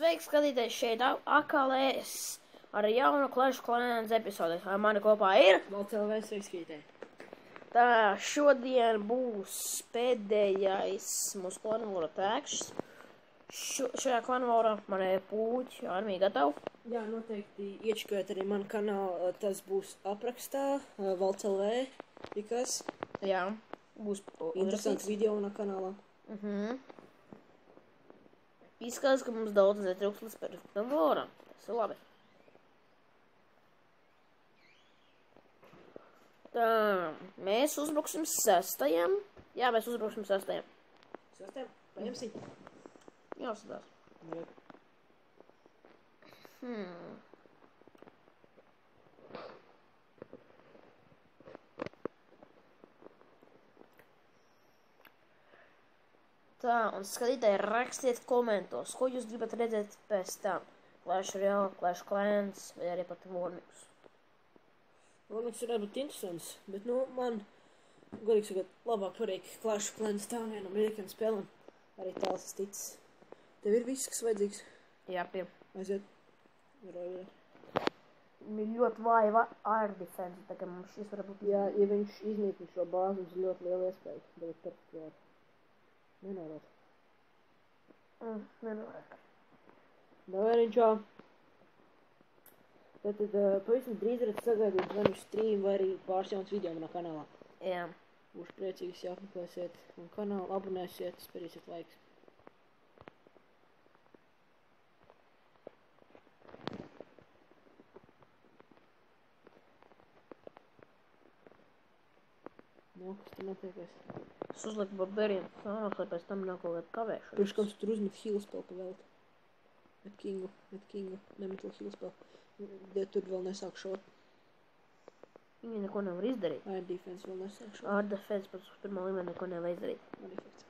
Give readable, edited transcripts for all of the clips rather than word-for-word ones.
Sveiks, skatīties šeit atkal es ar jaunu Clash Clans epizodi. Ar mani kopā ir Valcelvēs sveikskītē. Tā šodien būs pēdējais mūsu klanvora tēkšs. Šajā klanvorā man ir puķi armija gatava. Jā, noteikti iečakojiet arī manu kanālu, tas būs aprakstā, Valcelvē, pikas. Jā, būs Interesanti video manā kanālā. Izskatās, ka mums daudz netrūks līdz perfektam voram. Tas ir labi. Tā, mēs uzbruksim 6. Jā, mēs uzbruksim 6. Sastāv, paņemsi? Jāsadās. Jā. Tā, un skatītāji rakstiet komentos, ko jūs gribat redzēt pēc tam. Clash Royale, Clash Clans vai arī pat Warmix. Warmix varētu būt interesants, bet man, godīgi sakot, labāk patīk Clash Clans tā vienam amerikāņu spēlēm. Arī tāls es ticis. Tev ir viss, kas vajadzīgs? Jā, Aiziet. Varētu. Ir ļoti vāja air defense, tā kā mums šis var būt... Jā, ja viņš iznīkni šo bāzi, mums ir ļoti liela iespēja. Bet perfekti var. Nenorāt. Nenorāt. Davai, Tātad pavisam drīz varat sagaidīt vai nu stream vai arī pāris jauns video manā kanālā. Jā. Būšu priecīgs, ja apmeklēsiet man kanālu, abonēsiet, spērīsiet laiks. Kas tur notiekais? Es uzliku barbarienu sānos, lai pēc tam nav kaut kāda kavēšana. Pirms kāds tur uzmet heal spēlu pa velti. Met kingu, nemetu heal spēlu. Tur vēl nesāk šot. Viņi neko nevar izdarīt. Air defense vēl nesāk šot. Air defense pēc pirmā līmenī neko nevar izdarīt. Air defense.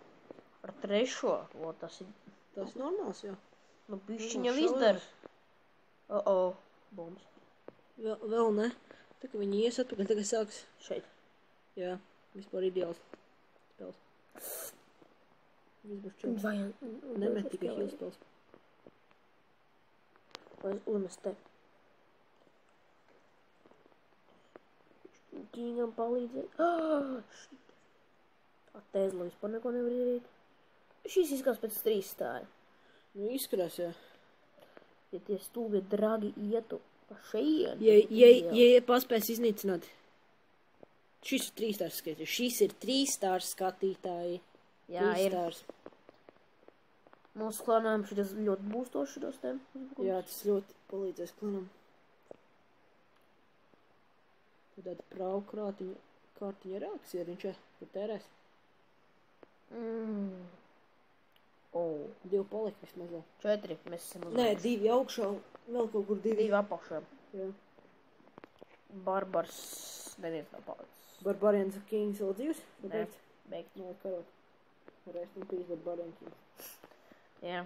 Ar trešo, tas ir... Tas normāls, jā. Nu, bišķiņ jau izdara. Bombs. Vēl ne. Tā kā viņi ies atpakaļ, tagad sāks. Šeit. Jā, vispār ideāls spēles. Viss būs čels. Nemet tikai heal spēles. Vai uzmest te. Kingam palīdzēt. Šit. Tā Tesla vispār neko nevar ierīt. Šīs izskatās pēc 3 stāja. Nu, izskatās, jā. Ja tie stūgi dragi ietu pa šeien. Ja paspēs iznīcināt. Šis ir 3 stārs skatītāji. Šis ir 3 stārs skatītāji. Jā, 3 ir. stārs. Mūsu klanām šitas ļoti būstoši šitos tiem. Jā, tas ļoti palīdzēs klanam. Tāda prāvu kārtiņa rāks ir, viņš tur tērēs. 2 palika vismaz vēl. 4 mēs esam uzmanīgi. Nē, 2 augšā, vēl kaut kur 2. 2 apakšā. Jā. Barbars neviens nav palicis. Barbarians Kings vēl dzīvs? Nē, beigt. Nē, karot. Rest in peace, Barbarian Kings. Jā.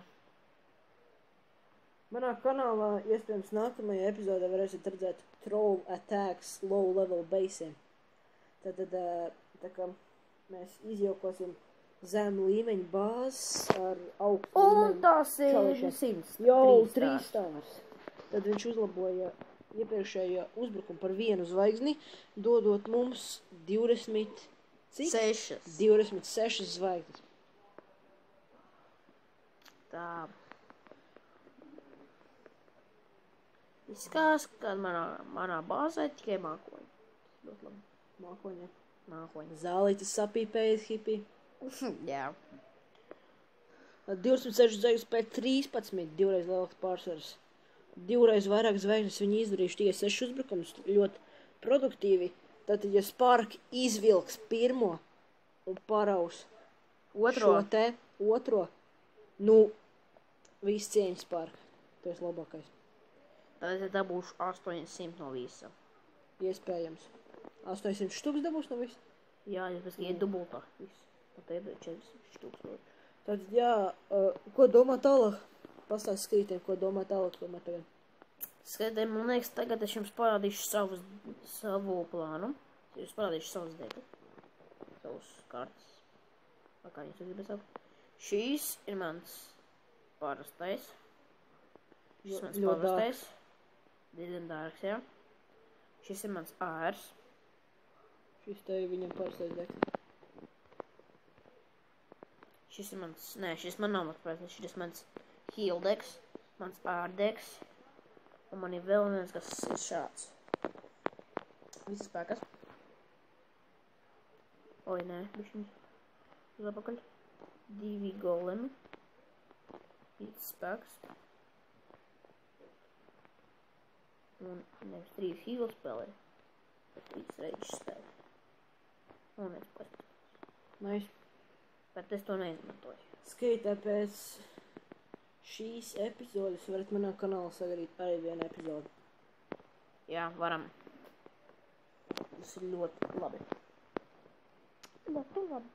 Manā kanālā, iespējams, nākamajā epizodē varēsiet redzēt Troll Attacks low level basiem. Tātad, tā kā mēs izjaukosim zemu līmeņu bāzes ar augstu līmeņu. Un tas ir 100. Jau 3 stārs. Tad viņš uzlaboja iepriekšējo uzbrukumu par 1 zvaigzni, dodot mums 20... Cik? 6. 26 zvaigznes. Tā. Izskatās, ka manā bāzē tikai mākoņi. Ļoti labi. Mākoņi. Mākoņi. Zālītes sapīpējas hipi. Jā. 206 zvaigznes pēc 13, 2 reiz lielāks pārsvars. 2 reiz vairāk zvaigznes viņi izdarījuši tikai 6 uzbrukumus, ļoti produktīvi. Tātad, ja Spark izvilks pirmo un paraus šo te otro, nu, viss cieņas Spark. Tu esi labākais. Tad es dabūšu 800 no visa. Iespējams. 800 štuks dabūs no visa? Jā, jūs pēc iet dubultā. Viss. Pat ir 400 štuks. Tātad, jā, ko domā tālāk? Pastāst skatītājiem, ko domā tālāk, ko domā tagad. Skatītājiem, man liekas, tagad es jums parādīšu savu plānu. Es jums parādīšu savus dēļus. Savus kartas. Kā viņas gribas saukt. Šīs ir mans parastais Šis mans Ļoti pavastais. Diezgan dārgs, jā. Šis ir mans ārs. Šis te ir viņam parastais deks. Šis ir mans, nē, šis man nav mans parastais, šis ir mans heel deks, mans ārdeks. Un man ir vēl viens, kas ir šāds. Visas spēkas. Oi, nē, bišķiņ. Uz apakaļ. 2 golemi. Visas spēkas. Un nevis 3 heel spēlē. 3 reizes spēlē. Un es paskatās. Nice. Bet es to neizmantoju. Skaitā pēc šīs epizodes varat manā kanālā sagarīt arī vienu epizodu. Jā, varam. Tas ir ļoti labi. Ļoti labi.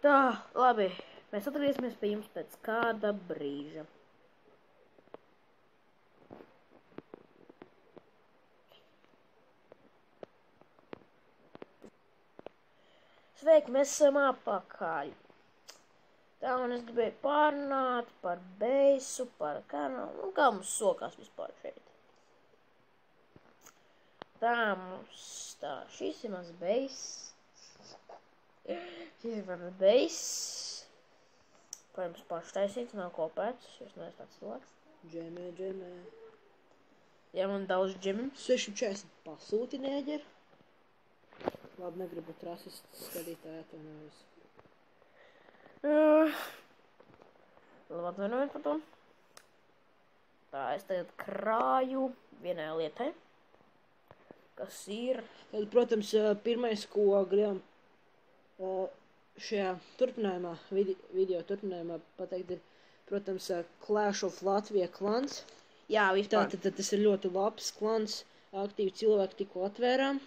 Tā, labi. Mēs atgriezīsimies pie jums pēc kāda brīža. Sveiki, mēs esam apakaļ. Tā, un es gribēju pārunāt par beisu, par kanālu, un kā mums sokās vispār šeit. Tā mums, tā, šis ir mans beis. Šis ir mans beis. Protams, paštaisīts, nav kopēts, šis neesmu tāds cilvēks. Džemē. Jā, man daudz džemi. 640 pasūti nēģeri. Labi, negribu būt rasists skatītāji atvainojas. Labi, atvainojiet par to. Tā, es tagad krāju vienai lietai, kas ir... Tad, protams, pirmais, ko gribam šajā turpinājumā, video turpinājumā pateikt, ir, protams, Clash of Latvia klans. Jā, vispār. Tātad tas ir ļoti labs klans, aktīvi cilvēki tikko atvērām.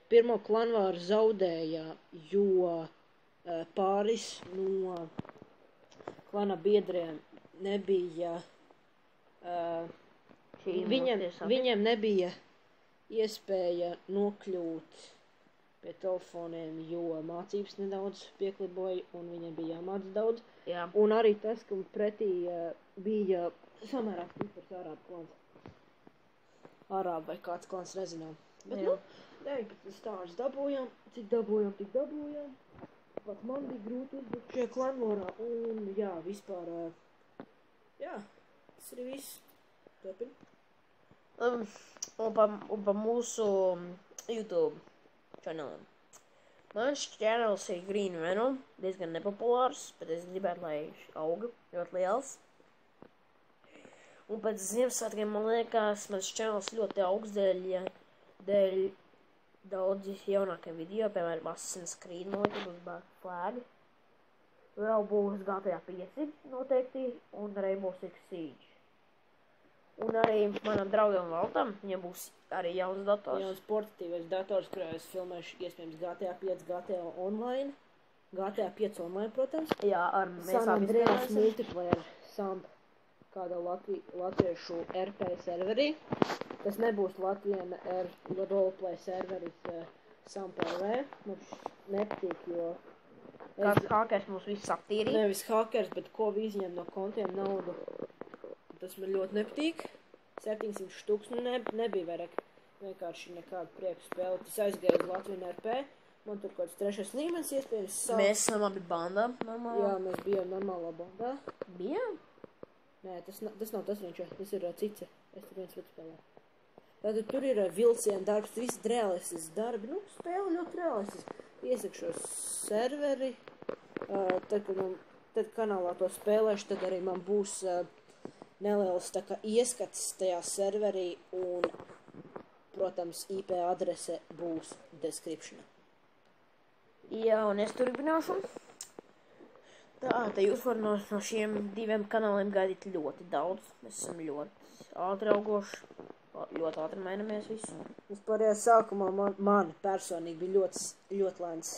Pirmo klanvāru zaudēja, jo pāris no klana biedriem nebija, viņiem nebija iespēja nokļūt pie telefoniem, jo mācības nedaudz piekliboja un viņiem bija jāmāc daudz. Jā. Un arī tas, ka pretī bija samērā stiprs ārābu klans. Ārābu vai kāds klans nezinām. Bet, Jā. 19 stāžus dabūjām, cik dabūjām. Pat man bija grūti uzbrukt šajā klanvorā, un jā, vispār, jā, tas arī viss. Turpin. Un pa mūsu YouTube channeliem. Mans channels ir Green Venom, diezgan nepopulārs, bet es gribētu, lai auga ļoti liels. Un pēc Ziemassvētkiem, man liekas, mans channels ļoti augs dēļ daudzi jaunākie video, piemēram, Assassin's Creed būs Black Flag. Vēl būs GTA 5 noteikti, un Rainbow Six Siege. Un arī manam draugam Valtam, viņam būs arī jauns dators. Jauns portatīvais dators, kurā es filmēšu iespējams GTA 5, GTA Online. GTA 5 Online, protams. Jā, ar mēs San abi Andreas spēlēsim. multiplayer samp kādā latviešu RP serverī. Tas nebūs Latvijana roleplay serveris Samp RV. Mums nepatīk, jo... Kāds hakers mums viss aptīrīja. Nevis hakers, bet ko izņem no kontiem naudu. Tas man ļoti nepatīk. 700 štuks, nu nebija vairāk vienkārši nekādu prieku spēli. Tas aizgāja uz Latviju RP. Man tur kāds 3. līmenis iespējams. Mēs esam abi bandā, normāli. Jā, mēs bijām normālā bandā. Bijām? Nē, tas nav tas viņš, tas ir cice. Es tur viens pats spēlēju. Tātad tur ir vilciena darbs, viss realistisks darbi. Nu, spēle ļoti realistisks. Iesaku šo serveri. Tad kanālā to spēlēšu, tad arī man būs neliels tā kā ieskats tajā serverī un, protams, IP adrese būs descriptionā. Jā, un es turpināšu. Tā, te jūs varat no šiem 2 kanāliem gaidīt ļoti daudz. Mēs esam ļoti ātri augoši, ļoti ātri mainamies visu. Vispārējā sākumā man personīgi bija ļoti lēns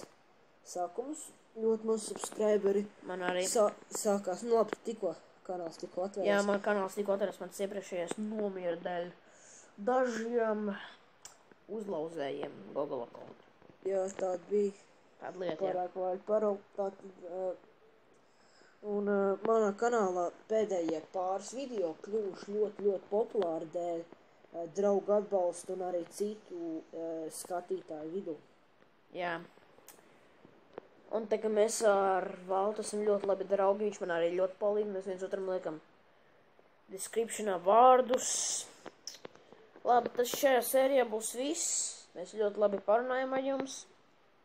sākums. Ļoti maz subscriberi. Man arī. Sākās, nu labi, kanāls tikko atvērts. Jā, man kanāls tikko atvērts, mans iepriekšējais nomira dēļ dažiem uzlauzējiem Google accountu. Jā, tāda bija. Tāda lieta, jā. Pārāk vāļi paraugt, tātad Un manā kanālā pēdējie pāris video kļuvuši ļoti populāri dēļ draugu atbalstu un arī citu skatītāju vidū. Jā. Un tā kā mēs ar Valtu esam ļoti labi draugi, viņš man arī ļoti palīdz, mēs viens otram liekam descriptionā vārdus. Labi, tas šajā sērijā būs viss. Mēs ļoti labi parunājam ar jums.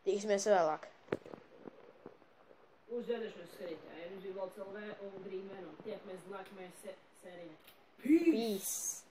Tiksimies vēlāk. Uz redzēšanos skatītāji, Valds LV un Green Venom. Tiekamies nākamajā sērijā. Peace!